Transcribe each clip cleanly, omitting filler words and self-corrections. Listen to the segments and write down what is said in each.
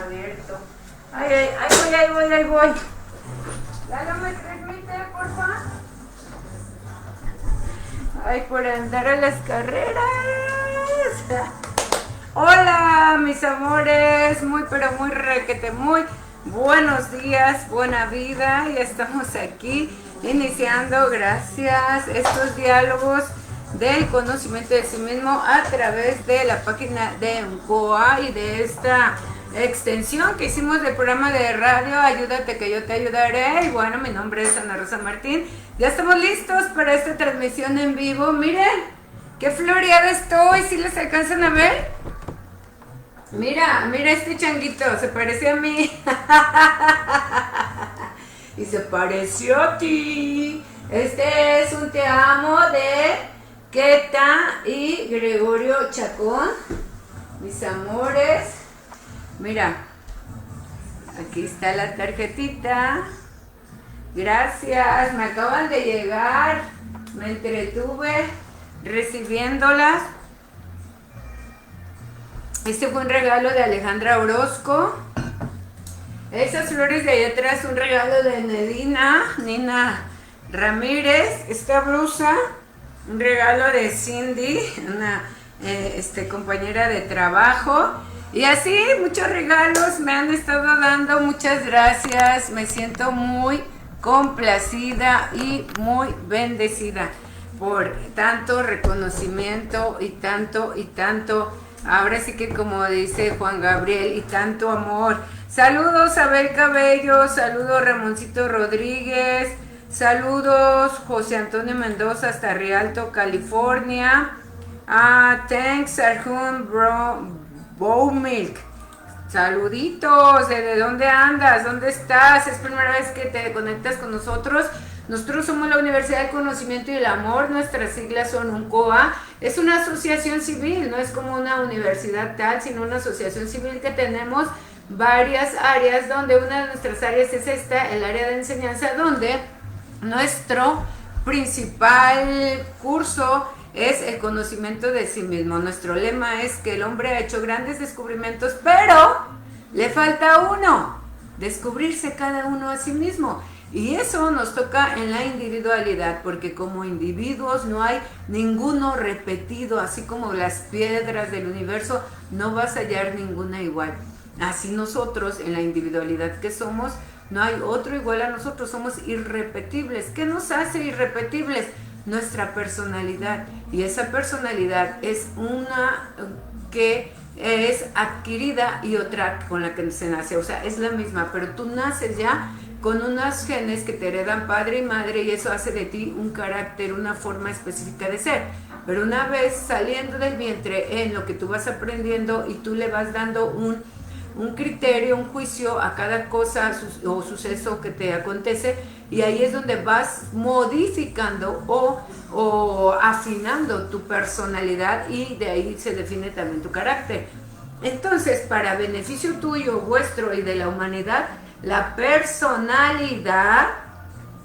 abierto. Ahí voy. Lalo, ¿me transmite, porfa? Ay, por andar a las carreras. Hola, mis amores, pero muy requete, muy buenos días, buena vida. Ya estamos aquí iniciando, gracias, estos diálogos del conocimiento de sí mismo a través de la página de UNCOA y de esta extensión que hicimos del programa de radio Ayúdate que yo te ayudaré. Y bueno, mi nombre es Ana Rosa Martín. Ya estamos listos para esta transmisión en vivo. Miren, qué floreada estoy. ¿Sí les alcanzan a ver? Mira este changuito, se parece a mí. Y se pareció a ti. Este es un te amo de Keta y Gregorio Chacón. Mis amores. Mira, aquí está la tarjetita. Gracias, me acaban de llegar. Me entretuve recibiéndolas. Este fue un regalo de Alejandra Orozco. Esas flores de ahí atrás, un regalo de Nina Ramírez. Esta blusa, un regalo de Cindy, una compañera de trabajo. Y así, muchos regalos me han estado dando. Muchas gracias. Me siento muy complacida y muy bendecida por tanto reconocimiento y tanto. Ahora sí que como dice Juan Gabriel, y tanto amor. Saludos a Abel Cabello, saludos Ramoncito Rodríguez, saludos José Antonio Mendoza hasta Rialto, California. Thanks Arjun Bowmilk. Saluditos, ¿de dónde andas? ¿Dónde estás? Es primera vez que te conectas con nosotros. Nosotros somos la Universidad del Conocimiento y el Amor, nuestras siglas son UNCOA, es una asociación civil, no es como una universidad tal, sino una asociación civil que tenemos varias áreas, donde una de nuestras áreas es esta, el área de enseñanza, donde nuestro principal curso es el conocimiento de sí mismo. Nuestro lema es que el hombre ha hecho grandes descubrimientos, pero le falta uno, descubrirse cada uno a sí mismo. Y eso nos toca en la individualidad, porque como individuos no hay ninguno repetido, así como las piedras del universo, no vas a hallar ninguna igual. Así nosotros, en la individualidad que somos, no hay otro igual a nosotros, somos irrepetibles. ¿Qué nos hace irrepetibles? Nuestra personalidad. Y esa personalidad es una que es adquirida y otra con la que se nace. O sea, es la misma, pero tú naces ya con unos genes que te heredan padre y madre, y eso hace de ti un carácter, una forma específica de ser. Pero una vez saliendo del vientre, en lo que tú vas aprendiendo y tú le vas dando un criterio, un juicio a cada cosa o suceso que te acontece, y ahí es donde vas modificando o afinando tu personalidad, y de ahí se define también tu carácter. Entonces, para beneficio tuyo, vuestro y de la humanidad, la personalidad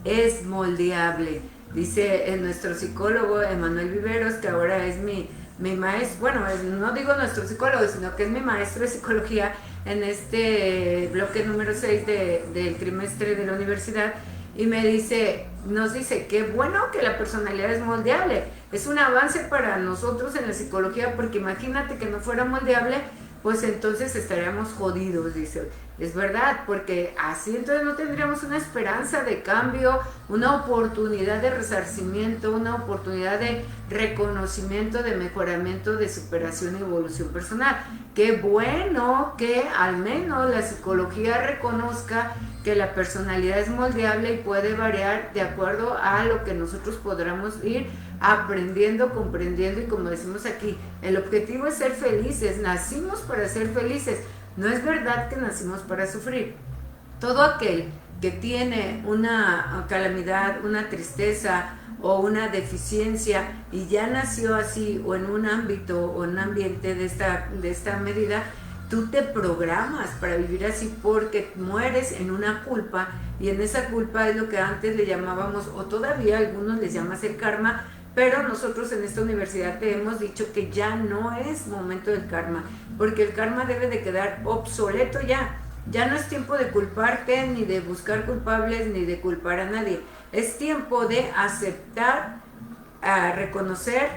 es moldeable. Dice nuestro psicólogo Emanuel Viveros, que ahora es mi maestro, bueno, no digo nuestro psicólogo, sino que es mi maestro de psicología en este bloque número 6 del trimestre de la universidad, y nos dice que bueno que la personalidad es moldeable. Es un avance para nosotros en la psicología, porque imagínate que no fuera moldeable, pues entonces estaríamos jodidos, dice. Es verdad, porque así entonces no tendríamos una esperanza de cambio, una oportunidad de resarcimiento, una oportunidad de reconocimiento, de mejoramiento, de superación y evolución personal. Qué bueno que al menos la psicología reconozca que la personalidad es moldeable y puede variar de acuerdo a lo que nosotros podamos ir aprendiendo, comprendiendo, y como decimos aquí, el objetivo es ser felices. Nacimos para ser felices. No es verdad que nacimos para sufrir. Todo aquel que tiene una calamidad, una tristeza o una deficiencia y ya nació así, o en un ámbito o en un ambiente de esta medida, tú te programas para vivir así, porque mueres en una culpa, y en esa culpa es lo que antes le llamábamos, o todavía algunos les llaman el karma, Pero nosotros en esta universidad te hemos dicho que ya no es momento del karma, porque el karma debe de quedar obsoleto ya. Ya no es tiempo de culparte, ni de buscar culpables, ni de culpar a nadie. Es tiempo de aceptar, a reconocer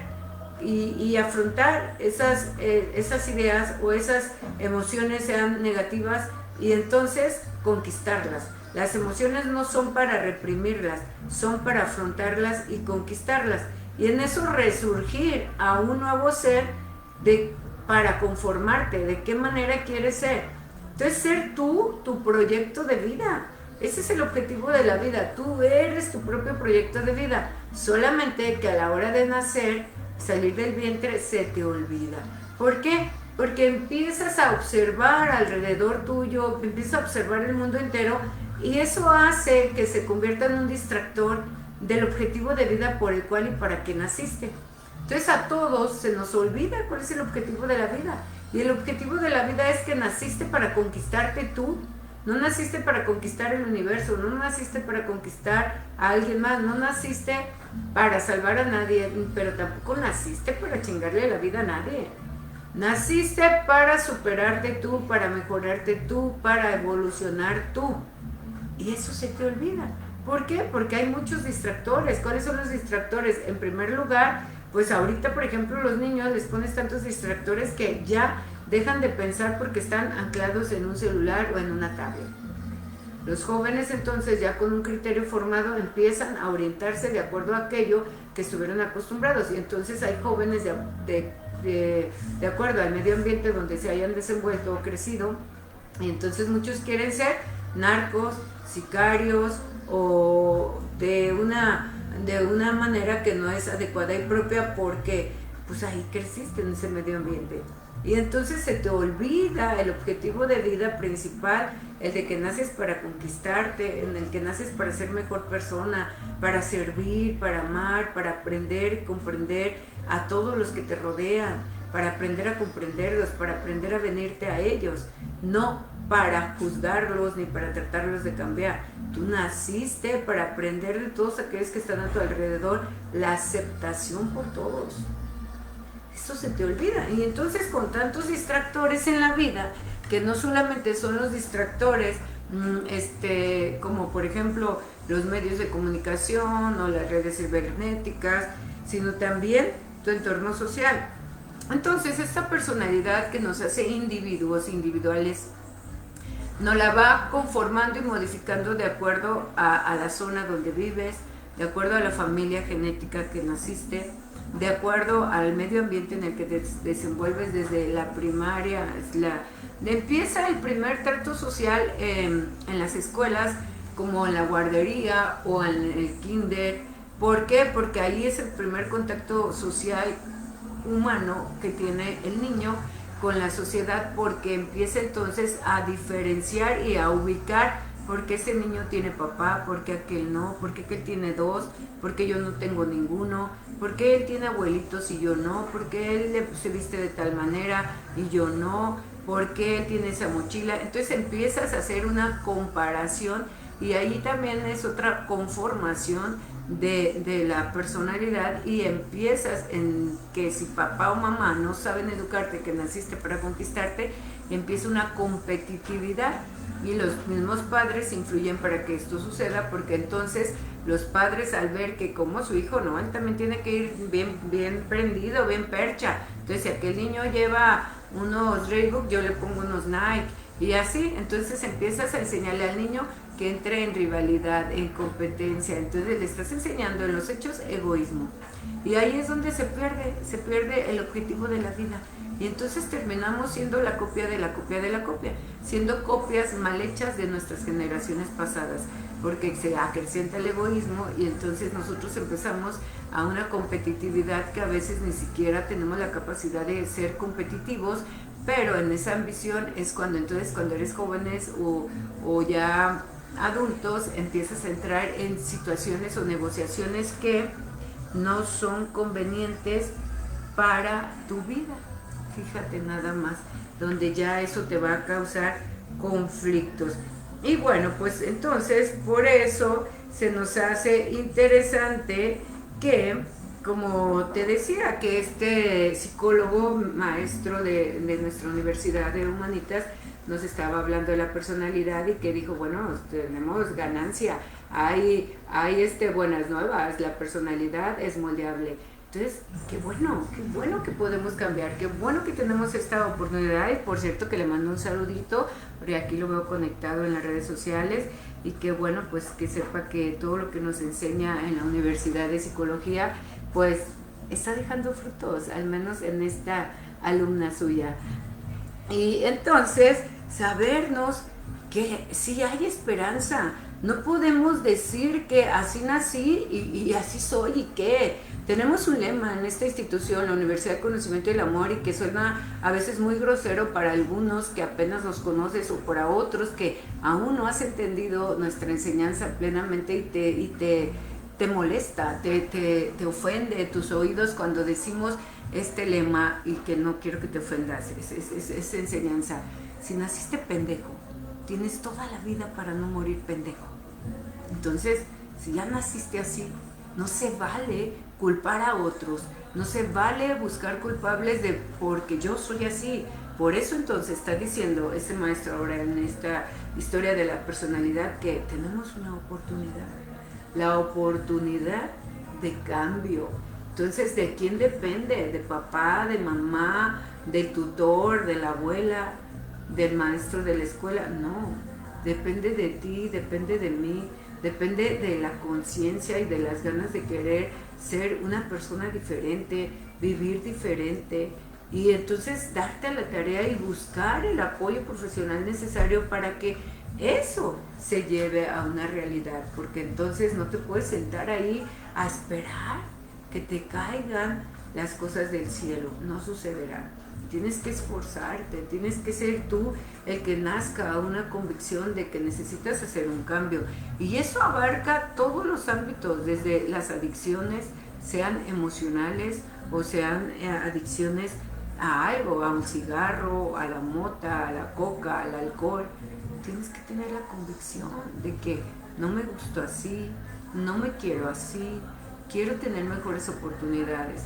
y afrontar esas ideas o esas emociones, sean negativas, y entonces conquistarlas. Las emociones no son para reprimirlas, son para afrontarlas y conquistarlas. Y en eso resurgir a un nuevo ser para conformarte, de qué manera quieres ser. Entonces ser tú, tu proyecto de vida. Ese es el objetivo de la vida. Tú eres tu propio proyecto de vida. Solamente que a la hora de nacer, salir del vientre, se te olvida. ¿Por qué? Porque empiezas a observar alrededor tuyo, empiezas a observar el mundo entero, y eso hace que se convierta en un distractor del objetivo de vida por el cual y para que naciste. Entonces a todos se nos olvida cuál es el objetivo de la vida. Y el objetivo de la vida es que naciste para conquistarte tú. No naciste para conquistar el universo, no naciste para conquistar a alguien más, no naciste para salvar a nadie, pero tampoco naciste para chingarle la vida a nadie. Naciste para superarte tú, para mejorarte tú, para evolucionar tú. Y eso se te olvida. ¿Por qué? Porque hay muchos distractores. ¿Cuáles son los distractores? En primer lugar, pues ahorita, por ejemplo, los niños les pones tantos distractores que ya dejan de pensar porque están anclados en un celular o en una tablet. Los jóvenes entonces, ya con un criterio formado, empiezan a orientarse de acuerdo a aquello que estuvieron acostumbrados. Y entonces hay jóvenes de acuerdo al medio ambiente donde se hayan desenvuelto o crecido. Y entonces muchos quieren ser narcos, sicarios, o de una manera que no es adecuada y propia, porque pues ahí creciste en ese medio ambiente. Y entonces se te olvida el objetivo de vida principal, el de que naces para conquistarte, en el que naces para ser mejor persona, para servir, para amar, para aprender y comprender a todos los que te rodean, para aprender a comprenderlos, para aprender a venirte a ellos, no para juzgarlos ni para tratarlos de cambiar. Tú naciste para aprender de todos aquellos que están a tu alrededor, la aceptación por todos. Eso se te olvida. Y entonces, con tantos distractores en la vida, que no solamente son los distractores como por ejemplo los medios de comunicación o las redes cibernéticas, sino también tu entorno social. Entonces esta personalidad que nos hace individuos individuales nos la va conformando y modificando de acuerdo a la zona donde vives, de acuerdo a la familia genética que naciste, de acuerdo al medio ambiente en el que te desenvuelves desde la primaria. Empieza el primer trato social en las escuelas, como en la guardería o en el kinder. ¿Por qué? Porque ahí es el primer contacto social humano que tiene el niño con la sociedad, porque empieza entonces a diferenciar y a ubicar por qué ese niño tiene papá, por qué aquel no, por qué aquel tiene dos, por qué yo no tengo ninguno, por qué él tiene abuelitos y yo no, por qué él se viste de tal manera y yo no, por qué él tiene esa mochila. Entonces empiezas a hacer una comparación, y ahí también es otra conformación de la personalidad, y empiezas en que si papá o mamá no saben educarte, que naciste para conquistarte, empieza una competitividad, y los mismos padres influyen para que esto suceda, porque entonces los padres, al ver que como su hijo no, él también tiene que ir bien prendido, bien percha, entonces si aquel niño lleva unos Reebok, yo le pongo unos Nike, y así, entonces empiezas a enseñarle al niño que entre en rivalidad, en competencia. Entonces le estás enseñando en los hechos egoísmo, y ahí es donde se pierde el objetivo de la vida, y entonces terminamos siendo la copia de la copia de la copia, siendo copias mal hechas de nuestras generaciones pasadas, porque se acrecienta el egoísmo, y entonces nosotros empezamos a una competitividad que a veces ni siquiera tenemos la capacidad de ser competitivos, pero en esa ambición es cuando eres jóvenes o ya adultos, empiezas a entrar en situaciones o negociaciones que no son convenientes para tu vida. Fíjate nada más, donde ya eso te va a causar conflictos. Y bueno, pues entonces por eso se nos hace interesante que como te decía, que este psicólogo maestro de nuestra Universidad de Humanitas nos estaba hablando de la personalidad y que dijo, bueno, tenemos ganancia, hay buenas nuevas, la personalidad es moldeable. Entonces, qué bueno que podemos cambiar, qué bueno que tenemos esta oportunidad. Y por cierto que le mando un saludito, porque aquí lo veo conectado en las redes sociales. Y qué bueno, pues que sepa que todo lo que nos enseña en la Universidad de Psicología, pues está dejando frutos, al menos en esta alumna suya. Y entonces, sabernos que sí hay esperanza. No podemos decir que así nací y así soy y qué. Tenemos un lema en esta institución, la Universidad del Conocimiento y el Amor, y que suena a veces muy grosero para algunos que apenas nos conoces o para otros que aún no has entendido nuestra enseñanza plenamente te molesta, te ofende tus oídos cuando decimos este lema, y que no quiero que te ofendas, es enseñanza. Si naciste pendejo, tienes toda la vida para no morir pendejo. Entonces, si ya naciste así, no se vale culpar a otros, no se vale buscar culpables de porque yo soy así. Por eso entonces está diciendo este maestro ahora en esta historia de la personalidad que tenemos una oportunidad, la oportunidad de cambio. Entonces, ¿de quién depende? ¿De papá, de mamá, del tutor, de la abuela, del maestro de la escuela? No, depende de ti, depende de mí, depende de la conciencia y de las ganas de querer ser una persona diferente, vivir diferente, y entonces darte a la tarea y buscar el apoyo profesional necesario para que eso se lleve a una realidad, porque entonces no te puedes sentar ahí a esperar que te caigan las cosas del cielo, no sucederá. Tienes que esforzarte, tienes que ser tú el que nazca a una convicción de que necesitas hacer un cambio. Y eso abarca todos los ámbitos, desde las adicciones, sean emocionales o sean adicciones a algo, a un cigarro, a la mota, a la coca, al alcohol. Tienes que tener la convicción de que no me gustó así, no me quiero así, quiero tener mejores oportunidades.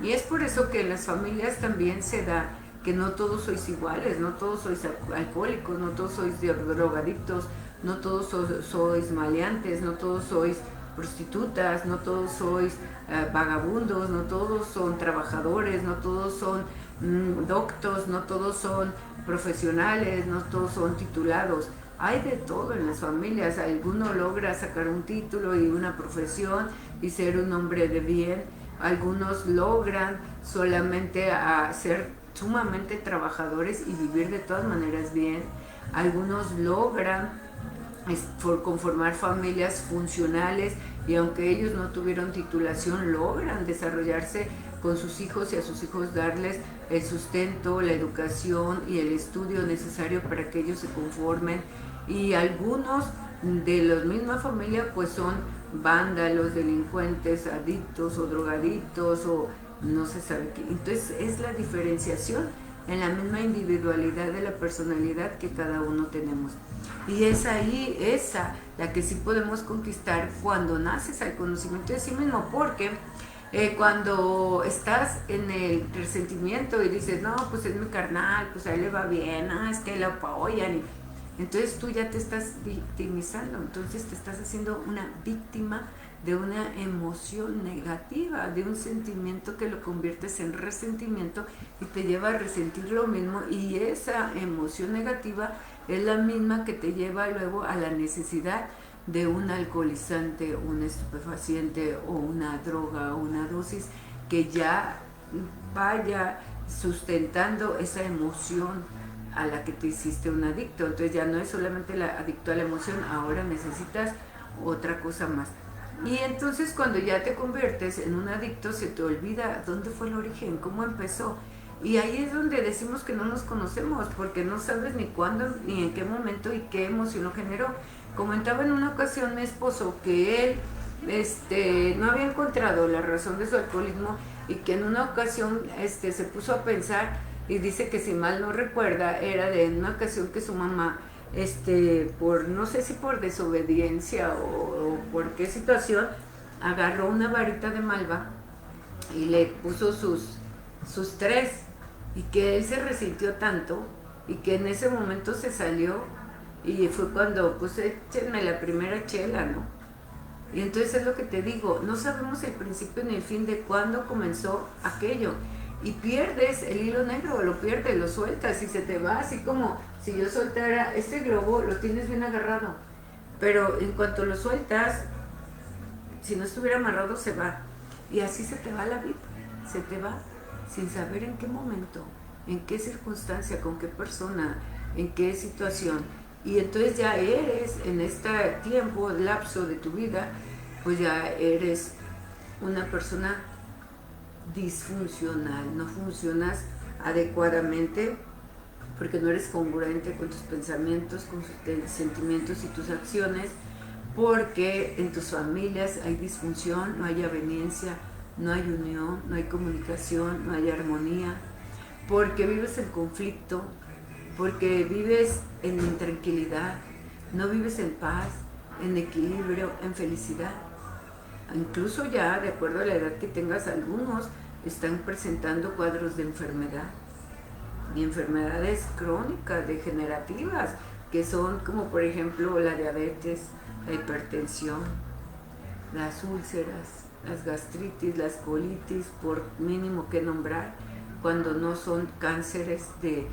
Y es por eso que en las familias también se da que no todos sois iguales, no todos sois alcohólicos, no todos sois drogadictos, no todos sois maleantes, no todos sois prostitutas, no todos sois vagabundos, no todos son trabajadores, no todos son doctos, no todos son profesionales, no todos son titulados. Hay de todo en las familias. Alguno logra sacar un título y una profesión y ser un hombre de bien. Algunos logran solamente ser sumamente trabajadores y vivir de todas maneras bien. Algunos logran conformar familias funcionales, y aunque ellos no tuvieron titulación, logran desarrollarse con sus hijos y a sus hijos darles el sustento, la educación y el estudio necesario para que ellos se conformen. Y algunos de la misma familia pues son vándalos, delincuentes, adictos o drogadictos o no se sabe qué. Entonces es la diferenciación en la misma individualidad de la personalidad que cada uno tenemos. Y es ahí esa la que sí podemos conquistar cuando naces al conocimiento de sí mismo, porque cuando estás en el resentimiento y dices, no, pues es mi carnal, pues a él le va bien, es que lo apoyan, entonces tú ya te estás victimizando, entonces te estás haciendo una víctima de una emoción negativa, de un sentimiento que lo conviertes en resentimiento y te lleva a resentir lo mismo, y esa emoción negativa es la misma que te lleva luego a la necesidad de un alcoholizante, un estupefaciente o una droga o una dosis que ya vaya sustentando esa emoción a la que te hiciste un adicto. Entonces ya no es solamente adicto a la emoción, ahora necesitas otra cosa más. Y entonces cuando ya te conviertes en un adicto se te olvida dónde fue el origen, cómo empezó. Y ahí es donde decimos que no nos conocemos, porque no sabes ni cuándo, ni en qué momento y qué emoción lo generó. Comentaba en una ocasión mi esposo que él no había encontrado la razón de su alcoholismo, y que en una ocasión se puso a pensar, y dice que si mal no recuerda era de una ocasión que su mamá por no sé si por desobediencia o por qué situación, agarró una varita de malva y le puso sus tres, y que él se resintió tanto y que en ese momento se salió, y fue cuando pues échenme la primera chela, ¿no? Y entonces es lo que te digo, no sabemos el principio ni el fin de cuándo comenzó aquello, y pierdes el hilo negro, lo pierdes, lo sueltas y se te va, así como si yo soltara este globo, lo tienes bien agarrado, pero en cuanto lo sueltas, si no estuviera amarrado se va, y así se te va la vida, se te va sin saber en qué momento, en qué circunstancia, con qué persona, en qué situación. Y entonces ya eres, en este tiempo, lapso de tu vida, pues ya eres una persona disfuncional, no funcionas adecuadamente porque no eres congruente con tus pensamientos, con tus sentimientos y tus acciones, porque en tus familias hay disfunción, no hay aveniencia, no hay unión, no hay comunicación, no hay armonía, porque vives en conflicto, porque vives en intranquilidad, no vives en paz, en equilibrio, en felicidad. Incluso ya, de acuerdo a la edad que tengas, algunos están presentando cuadros de enfermedad, y enfermedades crónicas, degenerativas, que son como por ejemplo la diabetes, la hipertensión, las úlceras, las gastritis, las colitis, por mínimo que nombrar, cuando no son cánceres de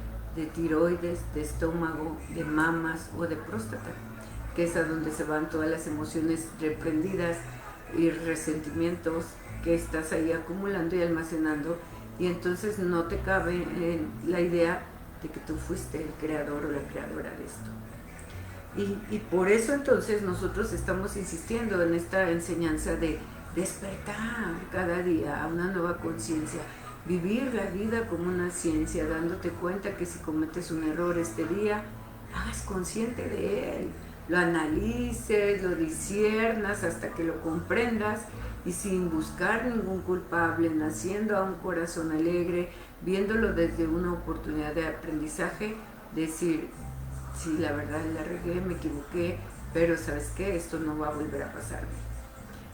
tiroides, de estómago, de mamas o de próstata, que es a donde se van todas las emociones reprendidas y resentimientos que estás ahí acumulando y almacenando, y entonces no te cabe la idea de que tú fuiste el creador o la creadora de esto. Y por eso entonces nosotros estamos insistiendo en esta enseñanza de despertar cada día a una nueva conciencia, vivir la vida como una ciencia, dándote cuenta que si cometes un error este día, hagas consciente de él, lo analices, lo disciernas hasta que lo comprendas, y sin buscar ningún culpable, naciendo a un corazón alegre, viéndolo desde una oportunidad de aprendizaje, decir, sí, la verdad la regué, me equivoqué, pero ¿sabes qué? Esto no va a volver a pasarme.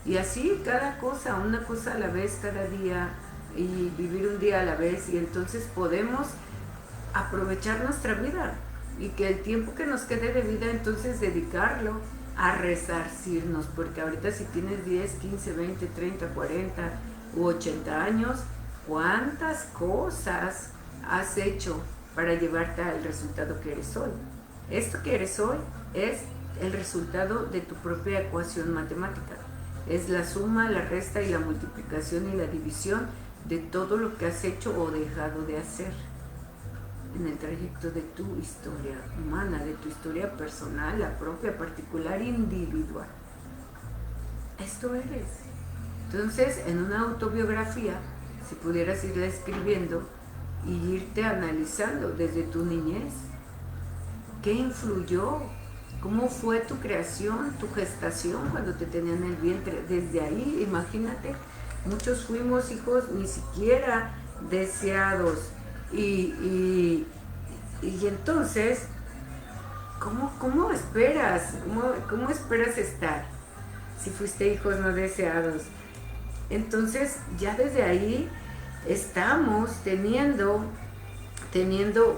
Y así cada cosa, una cosa a la vez, cada día, y vivir un día a la vez, y entonces podemos aprovechar nuestra vida, y que el tiempo que nos quede de vida entonces dedicarlo a resarcirnos, porque ahorita si tienes 10, 15, 20, 30, 40 u 80 años, ¿cuántas cosas has hecho para llevarte al resultado que eres hoy? Esto que eres hoy es el resultado de tu propia ecuación matemática. Es la suma, la resta y la multiplicación y la división de todo lo que has hecho o dejado de hacer en el trayecto de tu historia humana, de tu historia personal, la propia, particular, individual. Esto eres. Entonces, en una autobiografía, si pudieras irla escribiendo y irte analizando desde tu niñez, ¿qué influyó? ¿Cómo fue tu creación, tu gestación cuando te tenían en el vientre? Desde ahí, imagínate, muchos fuimos hijos ni siquiera deseados. Y entonces, ¿cómo esperas? ¿Cómo esperas estar si fuiste hijos no deseados? Entonces, ya desde ahí estamos teniendo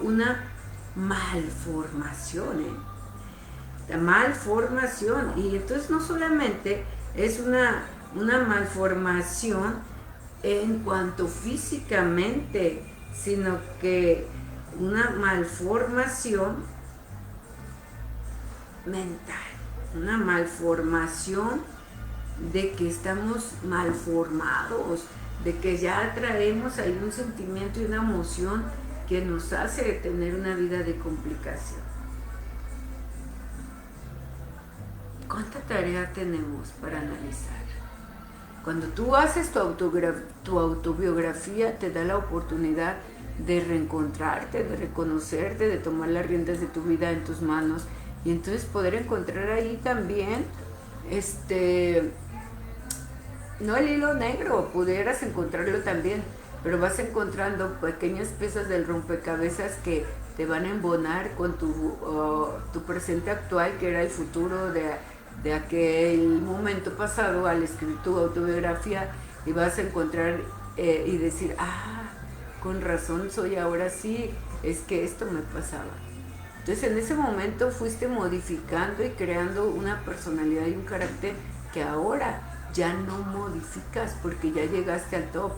una malformación, La malformación. Y entonces no solamente es una malformación en cuanto físicamente, sino que una malformación mental, una malformación de que estamos malformados, de que ya traemos ahí un sentimiento y una emoción que nos hace tener una vida de complicación. ¿Cuánta tarea tenemos para analizar? Cuando tú haces tu autobiografía, te da la oportunidad de reencontrarte, de reconocerte, de tomar las riendas de tu vida en tus manos, y entonces poder encontrar ahí también, no el hilo negro, pudieras encontrarlo también, pero vas encontrando pequeñas piezas del rompecabezas que te van a embonar con tu presente actual, que era el futuro de aquel momento pasado al escribir tu autobiografía, y vas a encontrar y decir, con razón soy ahora así, es que esto me pasaba. Entonces en ese momento fuiste modificando y creando una personalidad y un carácter que ahora ya no modificas porque ya llegaste al top.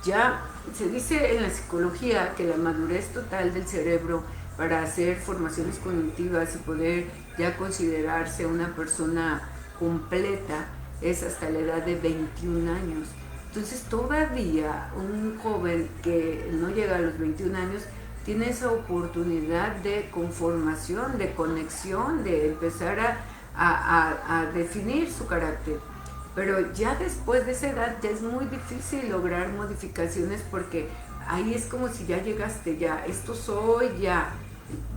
Ya se dice en la psicología que la madurez total del cerebro para hacer formaciones cognitivas y poder ya considerarse una persona completa es hasta la edad de 21 años. Entonces todavía un joven que no llega a los 21 años tiene esa oportunidad de conformación, de conexión, de empezar a definir su carácter. Pero ya después de esa edad ya es muy difícil lograr modificaciones porque ahí es como si ya llegaste, ya, esto soy, ya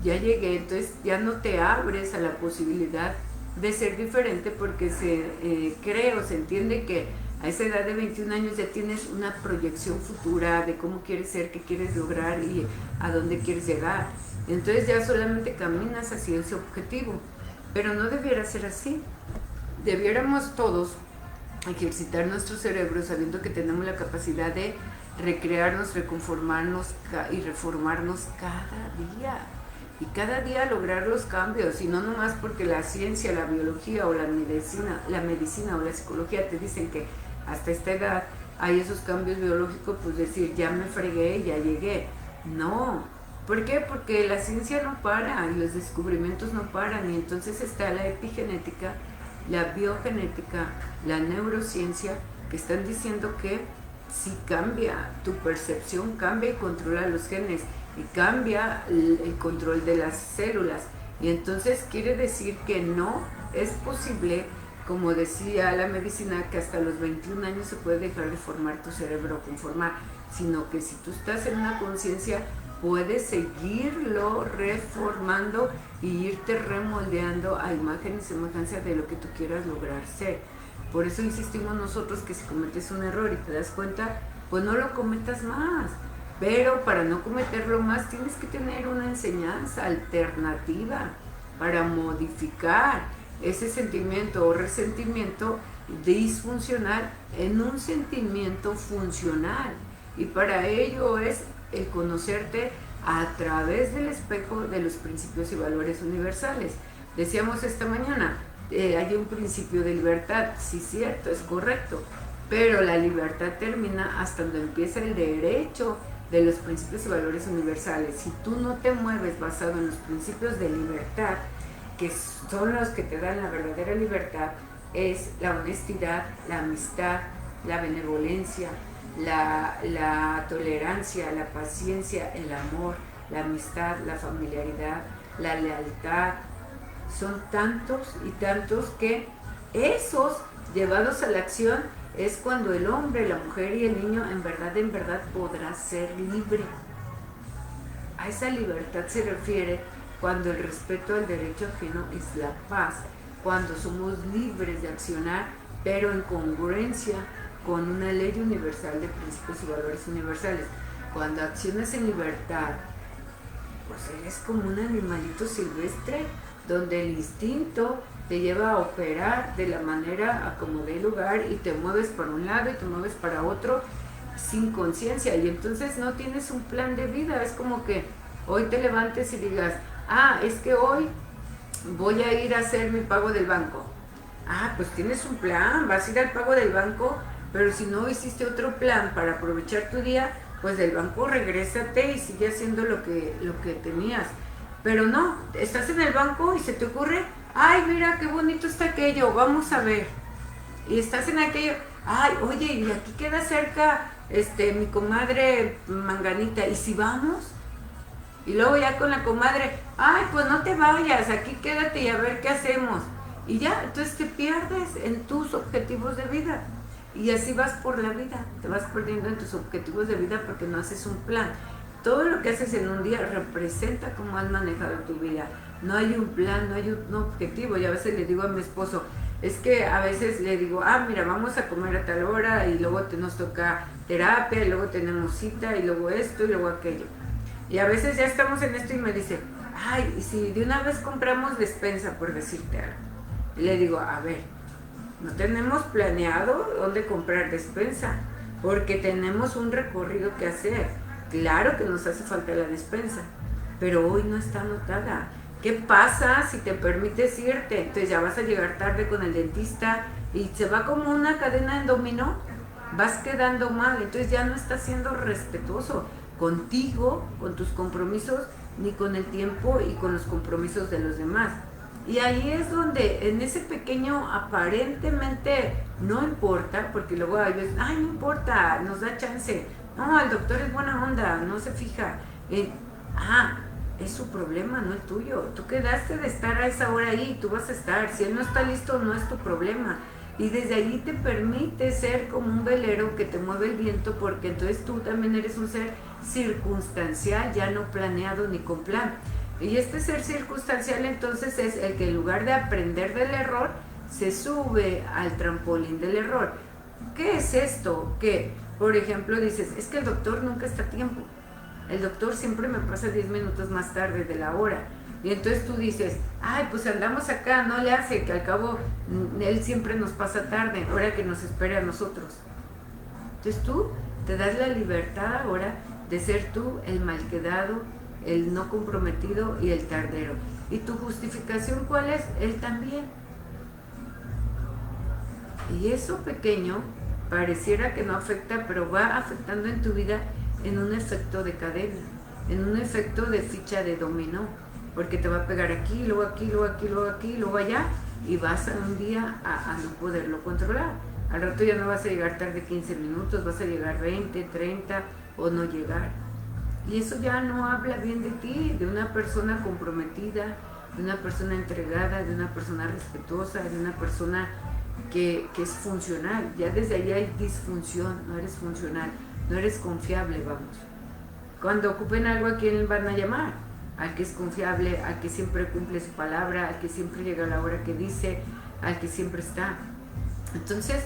llegué, entonces ya no te abres a la posibilidad de ser diferente porque se cree o se entiende que a esa edad de 21 años ya tienes una proyección futura de cómo quieres ser, qué quieres lograr y a dónde quieres llegar. Entonces ya solamente caminas hacia ese objetivo, pero no debiera ser así. Debiéramos todos ejercitar nuestro cerebro sabiendo que tenemos la capacidad de recrearnos, reconformarnos y reformarnos cada día. Y cada día lograr los cambios, y no nomás porque la ciencia, la biología o la medicina o la psicología te dicen que hasta esta edad hay esos cambios biológicos, pues decir, ya me fregué, ya llegué. No. ¿Por qué? Porque la ciencia no para y los descubrimientos no paran, y entonces está la epigenética, la biogenética, la neurociencia, que están diciendo que si cambia tu percepción, cambia y controla los genes, y cambia el control de las células. Y entonces quiere decir que no es posible, como decía la medicina, que hasta los 21 años se puede dejar de formar tu cerebro, conformar, sino que si tú estás en una conciencia, puedes seguirlo reformando y irte remoldeando a imagen y semejanza de lo que tú quieras lograr ser. Por eso insistimos nosotros que si cometes un error y te das cuenta, pues no lo cometas más. Pero para no cometerlo más tienes que tener una enseñanza alternativa para modificar ese sentimiento o resentimiento disfuncional en un sentimiento funcional. Y para ello es el conocerte a través del espejo de los principios y valores universales. Decíamos esta mañana, hay un principio de libertad, sí, cierto, es correcto, pero la libertad termina hasta donde empieza el derecho de los principios y valores universales. Si tú no te mueves basado en los principios de libertad, que son los que te dan la verdadera libertad, es la honestidad, la amistad, la benevolencia, la tolerancia, la paciencia, el amor, la amistad, la familiaridad, la lealtad. Son tantos y tantos que esos llevados a la acción es cuando el hombre, la mujer y el niño en verdad podrá ser libre. A esa libertad se refiere cuando el respeto al derecho ajeno es la paz, cuando somos libres de accionar, pero en congruencia con una ley universal de principios y valores universales. Cuando accionas en libertad, pues eres como un animalito silvestre, donde el instinto te lleva a operar de la manera a como dé lugar y te mueves para un lado y te mueves para otro sin conciencia, y entonces no tienes un plan de vida. Es como que hoy te levantes y digas, es que hoy voy a ir a hacer mi pago del banco. Pues tienes un plan, vas a ir al pago del banco, pero si no hiciste otro plan para aprovechar tu día, pues del banco regrésate y sigue haciendo lo que tenías. Pero no, estás en el banco y se te ocurre, mira qué bonito está aquello, vamos a ver. Y estás en aquello, oye, y aquí queda cerca mi comadre Manganita, ¿y si vamos? Y luego ya con la comadre, pues no te vayas, aquí quédate y a ver qué hacemos. Y ya, entonces te pierdes en tus objetivos de vida. Y así vas por la vida, te vas perdiendo en tus objetivos de vida porque no haces un plan. Todo lo que haces en un día representa cómo has manejado tu vida. No hay un plan, no hay un objetivo. Y a veces le digo a mi esposo, es que a veces le digo, mira, vamos a comer a tal hora y luego nos toca terapia y luego tenemos cita y luego esto y luego aquello. Y a veces ya estamos en esto y me dice, y si de una vez compramos despensa, por decirte algo. Y le digo, a ver, no tenemos planeado dónde comprar despensa. porque tenemos un recorrido que hacer. Claro que nos hace falta la despensa, pero hoy no está anotada. ¿Qué pasa si te permites irte? Entonces ya vas a llegar tarde con el dentista y se va como una cadena en dominó, vas quedando mal, entonces ya no estás siendo respetuoso contigo, con tus compromisos, ni con el tiempo y con los compromisos de los demás. Y ahí es donde en ese pequeño aparentemente no importa, porque luego hay veces, ay, no importa, nos da chance. No, el doctor es buena onda, no se fija. Es su problema, no el tuyo. Tú quedaste de estar a esa hora ahí, tú vas a estar. Si él no está listo, no es tu problema. Y desde allí te permite ser como un velero que te mueve el viento, porque entonces tú también eres un ser circunstancial, ya no planeado ni con plan. Y este ser circunstancial entonces es el que en lugar de aprender del error, se sube al trampolín del error. ¿Qué es esto? Que, por ejemplo, dices, es que el doctor nunca está a tiempo. El doctor siempre me pasa 10 minutos más tarde de la hora. Y entonces tú dices, ay, pues andamos acá, no le hace, que al cabo él siempre nos pasa tarde, ahora que nos espere a nosotros. Entonces tú te das la libertad ahora de ser tú el malquedado, el no comprometido y el tardero. ¿Y tu justificación cuál es? Él también. Y eso pequeño pareciera que no afecta, pero va afectando en tu vida en un efecto de cadena, en un efecto de ficha de dominó, porque te va a pegar aquí, luego aquí, luego aquí, luego aquí, luego allá, y vas a un día a no poderlo controlar. Al rato ya no vas a llegar tarde 15 minutos, vas a llegar 20, 30 o no llegar. Y eso ya no habla bien de ti, de una persona comprometida, de una persona entregada, de una persona respetuosa, de una persona que es funcional. Ya desde ahí hay disfunción, no eres funcional, no eres confiable, vamos. Cuando ocupen algo, ¿a quién van a llamar? Al que es confiable, al que siempre cumple su palabra, al que siempre llega a la hora que dice, al que siempre está. Entonces,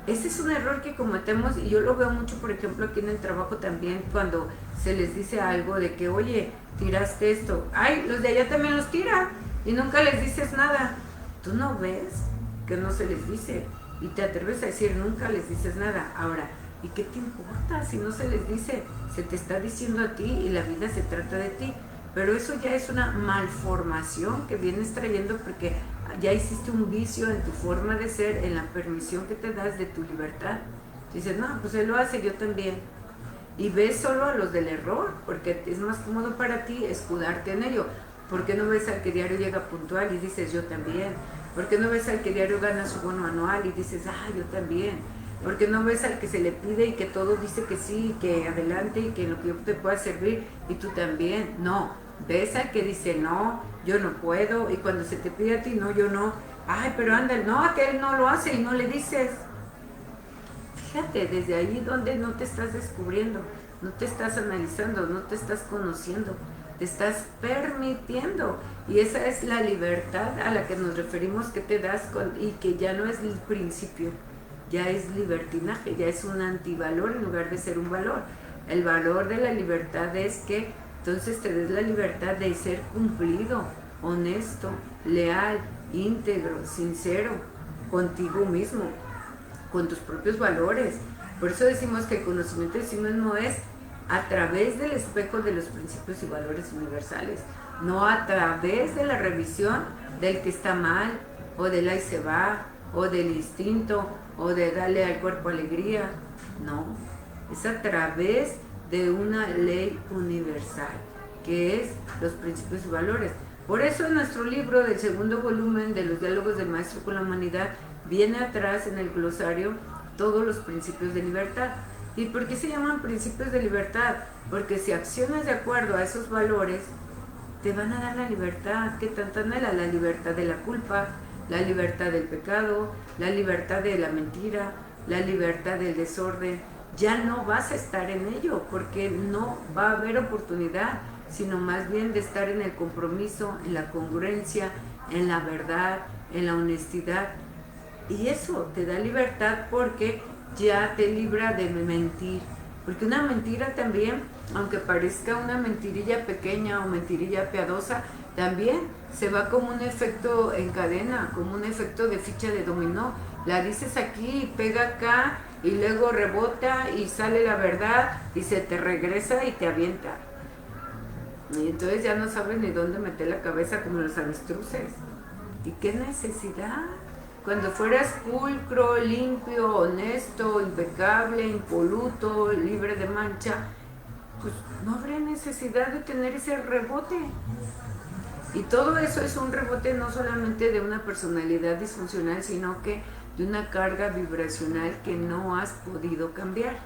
ese es un error que cometemos, y yo lo veo mucho, por ejemplo, aquí en el trabajo también, cuando se les dice algo de que, oye, tiraste esto. Ay, los de allá también los tiran y nunca les dices nada. Tú no ves que no se les dice y te atreves a decir, nunca les dices nada. Ahora, ¿y qué te importa si no se les dice? Se te está diciendo a ti y la vida se trata de ti. Pero eso ya es una malformación que vienes trayendo, porque ya hiciste un vicio en tu forma de ser, en la permisión que te das de tu libertad. Dices, no, pues él lo hace, yo también. Y ves solo a los del error, porque es más cómodo para ti escudarte en ello. ¿Por qué no ves al que diario llega puntual y dices, yo también? ¿Por qué no ves al que diario gana su bono anual y dices, yo también? ¿Por qué no ves al que se le pide y que todo dice que sí, que adelante y que en lo que yo te pueda servir y tú también? No. Ves al que dice, no, yo no puedo, y cuando se te pide a ti, no, yo no. Ay, pero anda, no, que él no lo hace y no le dices. Fíjate, desde ahí donde no te estás descubriendo, no te estás analizando, no te estás conociendo, te estás permitiendo. Y esa es la libertad a la que nos referimos, que te das y que ya no es el principio, ya es libertinaje, ya es un antivalor en lugar de ser un valor. El valor de la libertad es que entonces te des la libertad de ser cumplido, honesto, leal, íntegro, sincero, contigo mismo, con tus propios valores. Por eso decimos que el conocimiento de sí mismo es a través del espejo de los principios y valores universales, no a través de la revisión del que está mal, o del ahí se va, o del instinto, o de darle al cuerpo alegría. No, es a través de una ley universal, que es los principios y valores. Por eso en nuestro libro del segundo volumen de los diálogos del maestro con la humanidad viene atrás en el glosario todos los principios de libertad. ¿Y por qué se llaman principios de libertad? Porque si accionas de acuerdo a esos valores, te van a dar la libertad. ¿Qué tanto anhela? La libertad de la culpa, la libertad del pecado, la libertad de la mentira, la libertad del desorden. Ya no vas a estar en ello, porque no va a haber oportunidad, sino más bien de estar en el compromiso, en la congruencia, en la verdad, en la honestidad. Y eso te da libertad, porque ya te libra de mentir. Porque una mentira también, aunque parezca una mentirilla pequeña o mentirilla piadosa, también se va como un efecto en cadena, como un efecto de ficha de dominó, La dices aquí y pega acá y luego rebota y sale la verdad y se te regresa y te avienta. Y entonces ya no sabes ni dónde meter la cabeza como los avestruces. ¿Y qué necesidad? Cuando fueras pulcro, limpio, honesto, impecable, impoluto, libre de mancha, pues no habría necesidad de tener ese rebote. Y todo eso es un rebote no solamente de una personalidad disfuncional, sino que de una carga vibracional que no has podido cambiar.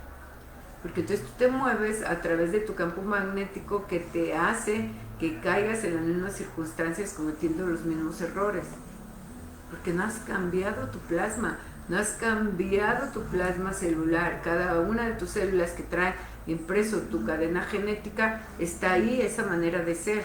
Porque entonces tú te mueves a través de tu campo magnético que te hace que caigas en las mismas circunstancias cometiendo los mismos errores. Porque no has cambiado tu plasma, no has cambiado tu plasma celular. Cada una de tus células que trae impreso tu cadena genética está ahí, esa manera de ser.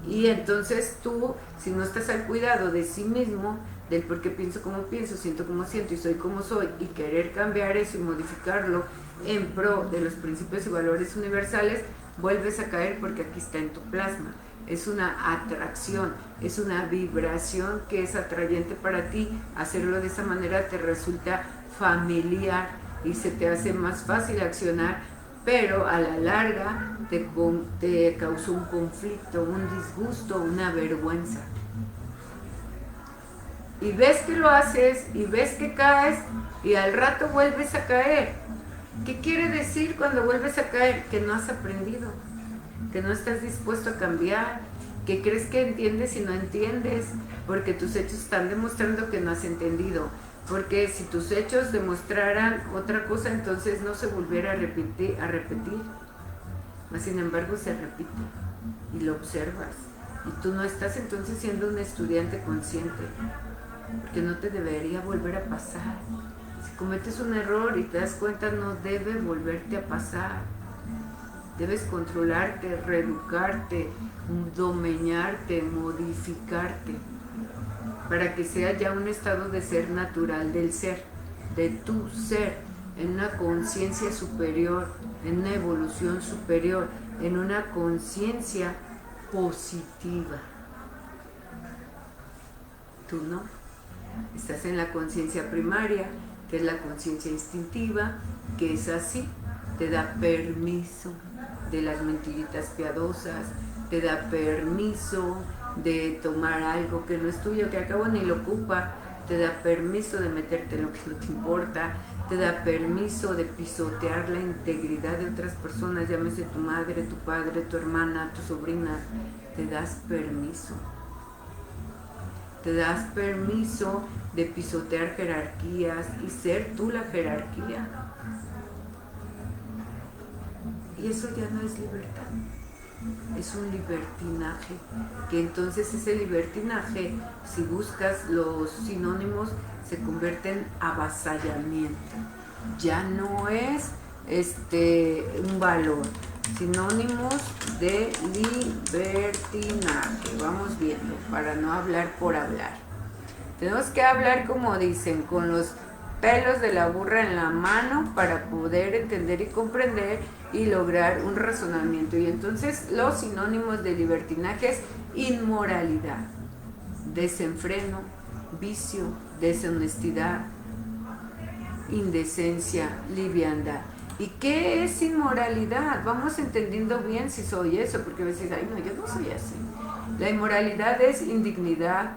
Y entonces tú, si no estás al cuidado de sí mismo, del por qué pienso como pienso, siento como siento y soy como soy, y querer cambiar eso y modificarlo en pro de los principios y valores universales, vuelves a caer porque aquí está en tu plasma. Es una atracción, es una vibración que es atrayente para ti. Hacerlo de esa manera te resulta familiar y se te hace más fácil accionar, pero a la larga te causó un conflicto, un disgusto, una vergüenza. Y ves que lo haces y ves que caes y al rato vuelves a caer. ¿Qué quiere decir cuando vuelves a caer? Que no has aprendido, que no estás dispuesto a cambiar, que crees que entiendes y no entiendes, porque tus hechos están demostrando que no has entendido. Porque si tus hechos demostraran otra cosa, entonces no se volviera a repetir. Mas sin embargo se repite y lo observas. Y tú no estás entonces siendo un estudiante consciente, porque no te debería volver a pasar. Si cometes un error y te das cuenta, no debe volverte a pasar. Debes controlarte, reeducarte, domeñarte, modificarte, para que sea ya un estado de ser natural del ser, de tu ser, en una conciencia superior, en una evolución superior, en una conciencia positiva. Tú no. Estás en la conciencia primaria, que es la conciencia instintiva, que es así, te da permiso de las mentiritas piadosas, te da permiso de tomar algo que no es tuyo, que al cabo ni lo ocupa, te da permiso de meterte en lo que no te importa, te da permiso de pisotear la integridad de otras personas, llámese tu madre, tu padre, tu hermana, tu sobrina, te das permiso. Te das permiso de pisotear jerarquías y ser tú la jerarquía. Y eso ya no es libertad, es un libertinaje, que entonces ese libertinaje, si buscas los sinónimos, se convierte en avasallamiento. Ya no es un valor. Sinónimos de libertinaje. Vamos viendo, para no hablar por hablar. Tenemos que hablar, como dicen, con los pelos de la burra en la mano para poder entender y comprender y lograr un razonamiento. Y entonces los sinónimos de libertinaje es inmoralidad, desenfreno, vicio, deshonestidad, indecencia, liviandad. ¿Y qué es inmoralidad? Vamos entendiendo bien si soy eso, porque a veces, ay no, yo no soy así. La inmoralidad es indignidad,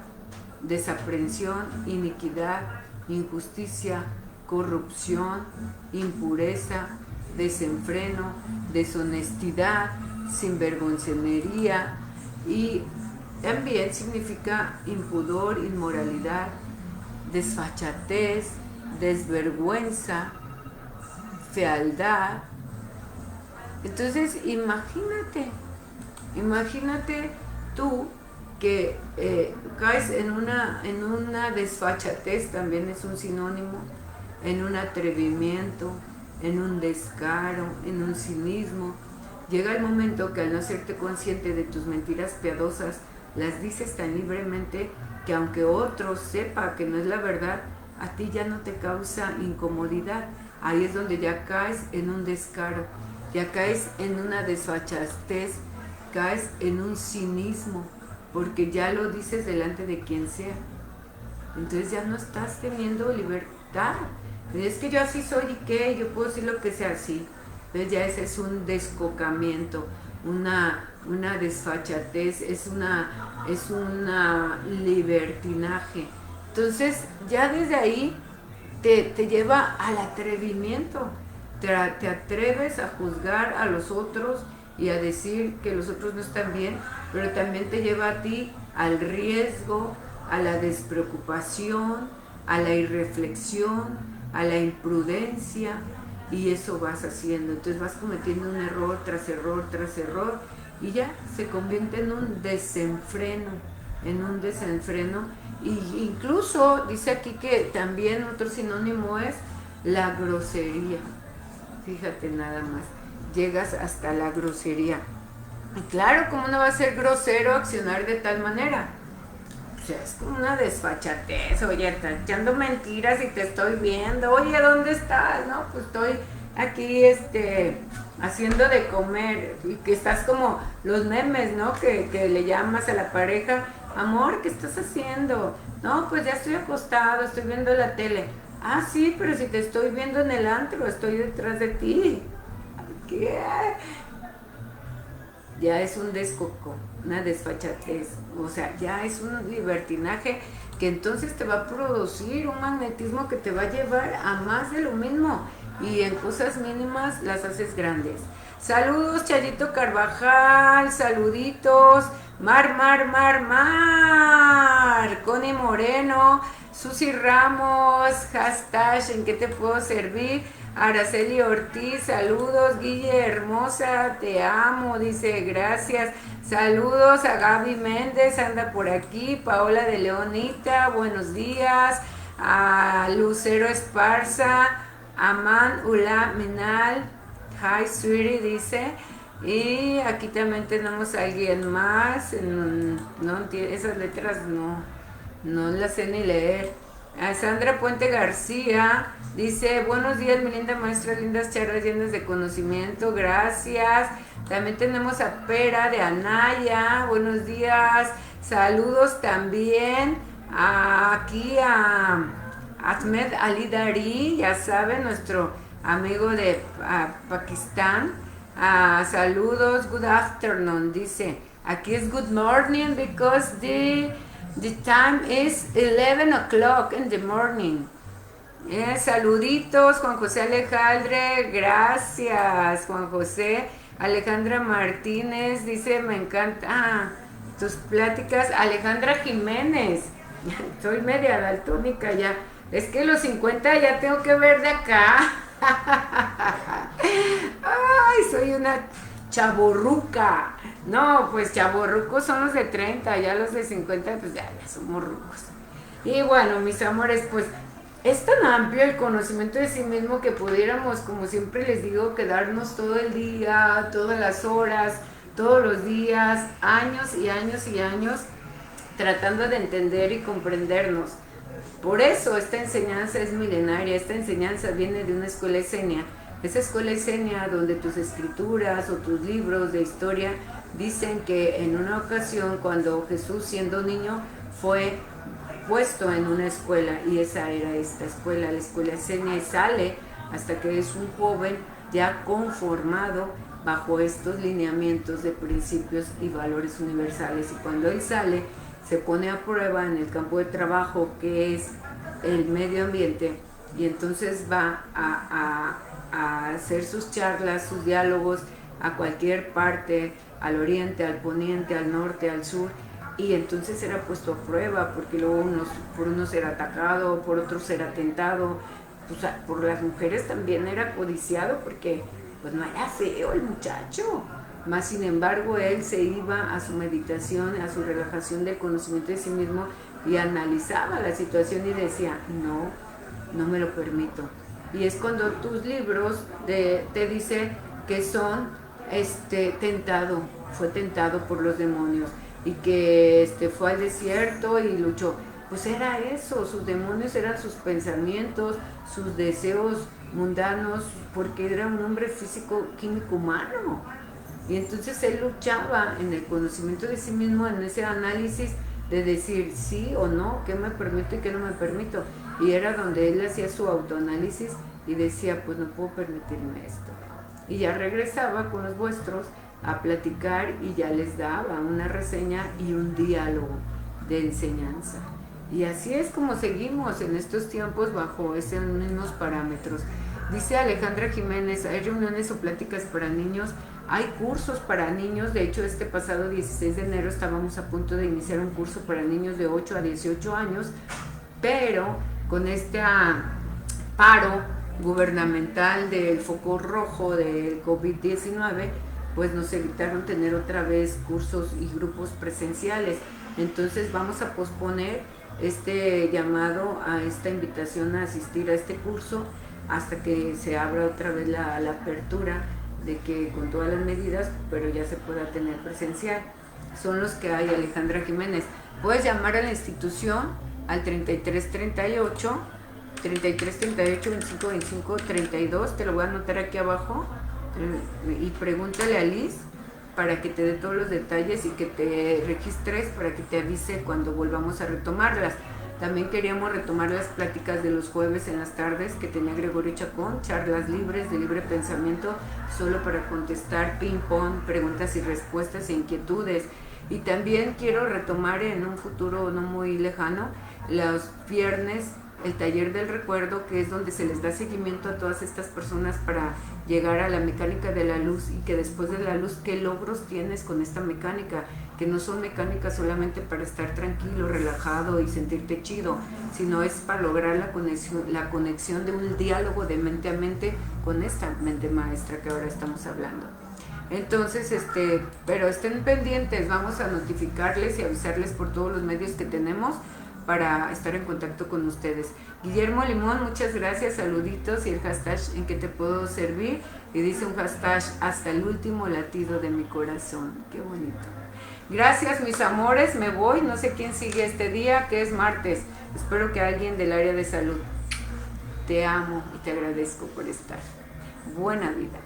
desaprensión, iniquidad, injusticia, corrupción, impureza, desenfreno, deshonestidad, sinvergoncenería, y también significa impudor, inmoralidad, desfachatez, desvergüenza, fealdad. Entonces imagínate tú que caes en una desfachatez, también es un sinónimo, en un atrevimiento, en un descaro, en un cinismo. Llega el momento que al no hacerte consciente de tus mentiras piadosas, las dices tan libremente que aunque otro sepa que no es la verdad, a ti ya no te causa incomodidad. Ahí es donde ya caes en un descaro, ya caes en una desfachatez, caes en un cinismo, porque ya lo dices delante de quien sea. entonces ya no estás teniendo libertad. Es que yo así soy y qué, yo puedo decir lo que sea así. Entonces ya ese es un descocamiento, una desfachatez, es una libertinaje. Entonces ya desde ahí te lleva al atrevimiento, te atreves a juzgar a los otros y a decir que los otros no están bien, pero también te lleva a ti al riesgo, a la despreocupación, a la irreflexión, a la imprudencia, y eso vas haciendo. Entonces vas cometiendo un error tras error tras error y ya se convierte en un desenfreno, y incluso dice aquí que también otro sinónimo es la grosería. Fíjate nada más, llegas hasta la grosería. Y claro, ¿cómo no va a ser grosero accionar de tal manera? O sea, es como una desfachatez. Oye, estás echando mentiras y te estoy viendo. Oye, ¿dónde estás? No, pues estoy aquí haciendo de comer. Y que estás como los memes, ¿no? Que le llamas a la pareja, amor, ¿qué estás haciendo? No, pues ya estoy acostado, estoy viendo la tele. Ah, sí, pero si te estoy viendo en el antro, estoy detrás de ti. ¿Qué? Ya es un descoco, una desfachatez, o sea, ya es un libertinaje que entonces te va a producir un magnetismo que te va a llevar a más de lo mismo y en cosas mínimas las haces grandes. Saludos, Chayito Carvajal, saluditos, Mar, Connie Moreno, Susi Ramos, hashtag, ¿en qué te puedo servir? Araceli Ortiz, saludos. Guille Hermosa, te amo, dice gracias. Saludos a Gaby Méndez, anda por aquí. Paola de Leonita, buenos días. A Lucero Esparza, Aman Ula Minal, hi sweetie, dice. Y aquí también tenemos a alguien más. No, esas letras no las sé ni leer. A Sandra Puente García dice, buenos días mi linda maestra, lindas charlas llenas de conocimiento, gracias. También tenemos a Pera de Anaya, buenos días. Saludos también aquí a Ahmed Ali Dari, ya saben, nuestro amigo de Pakistán. Saludos, good afternoon, dice. Aquí es good morning because the time is 11 o'clock in the morning. Saluditos, Juan José Alejandre, gracias, Juan José. Alejandra Martínez dice, me encanta tus pláticas. Alejandra Jiménez, soy media daltónica ya. Es que los 50 ya tengo que ver de acá. Ay, soy una chavorruca. No, pues chavorrucos son los de 30, ya los de 50 pues ya somos rucos. Y bueno, mis amores, pues es tan amplio el conocimiento de sí mismo que pudiéramos, como siempre les digo, quedarnos todo el día, todas las horas, todos los días, años y años y años, tratando de entender y comprendernos. Por eso esta enseñanza es milenaria, esta enseñanza viene de una escuela esenia. Esa escuela esenia donde tus escrituras o tus libros de historia dicen que en una ocasión cuando Jesús siendo niño fue puesto en una escuela y esa era esta escuela, la escuela esenia, y sale hasta que es un joven ya conformado bajo estos lineamientos de principios y valores universales, y cuando él sale se pone a prueba en el campo de trabajo que es el medio ambiente y entonces va a hacer sus charlas, sus diálogos a cualquier parte, al oriente, al poniente, al norte, al sur, y entonces era puesto a prueba porque luego por unos era atacado, por otros era tentado, pues por las mujeres también era codiciado porque pues no era feo el muchacho. Más sin embargo, él se iba a su meditación, a su relajación del conocimiento de sí mismo y analizaba la situación y decía, no me lo permito. Y es cuando tus libros te dicen que son fue tentado por los demonios y que fue al desierto y luchó. Pues era eso, sus demonios eran sus pensamientos, sus deseos mundanos, porque era un hombre físico, químico, humano. Y entonces él luchaba en el conocimiento de sí mismo, en ese análisis de decir sí o no, qué me permito y qué no me permito. Y era donde él hacía su autoanálisis y decía, pues no puedo permitirme esto. Y ya regresaba con los vuestros a platicar y ya les daba una reseña y un diálogo de enseñanza. Y así es como seguimos en estos tiempos bajo esos mismos parámetros. Dice Alejandra Jiménez, hay reuniones o pláticas para niños, hay cursos para niños. De hecho, este pasado 16 de enero estábamos a punto de iniciar un curso para niños de 8 a 18 años, pero con este paro gubernamental del foco rojo del COVID-19, pues nos evitaron tener otra vez cursos y grupos presenciales. Entonces vamos a posponer este llamado a esta invitación a asistir a este curso hasta que se abra otra vez la apertura de que con todas las medidas, pero ya se pueda tener presencial. Son los que hay, Alejandra Jiménez. Puedes llamar a la institución al 3338 25 25 32, te lo voy a anotar aquí abajo, y pregúntale a Liz para que te dé todos los detalles y que te registres para que te avise cuando volvamos a retomarlas. También queríamos retomar las pláticas de los jueves en las tardes que tenía Gregorio Chacón, charlas libres de libre pensamiento, solo para contestar ping pong, preguntas y respuestas e inquietudes. Y también quiero retomar en un futuro no muy lejano los viernes el taller del recuerdo, que es donde se les da seguimiento a todas estas personas para llegar a la mecánica de la luz, y que después de la luz, ¿qué logros tienes con esta mecánica? Que no son mecánicas solamente para estar tranquilo, relajado y sentirte chido, sino es para lograr la conexión de un diálogo de mente a mente con esta mente maestra que ahora estamos hablando. Entonces, pero estén pendientes, vamos a notificarles y avisarles por todos los medios que tenemos para estar en contacto con ustedes. Guillermo Limón, muchas gracias, saluditos, y el hashtag en que te puedo servir, y dice un hashtag hasta el último latido de mi corazón. Qué bonito. Gracias, mis amores, me voy, no sé quién sigue este día, que es martes. Espero que alguien del área de salud. Te amo y te agradezco por estar. Buena vida.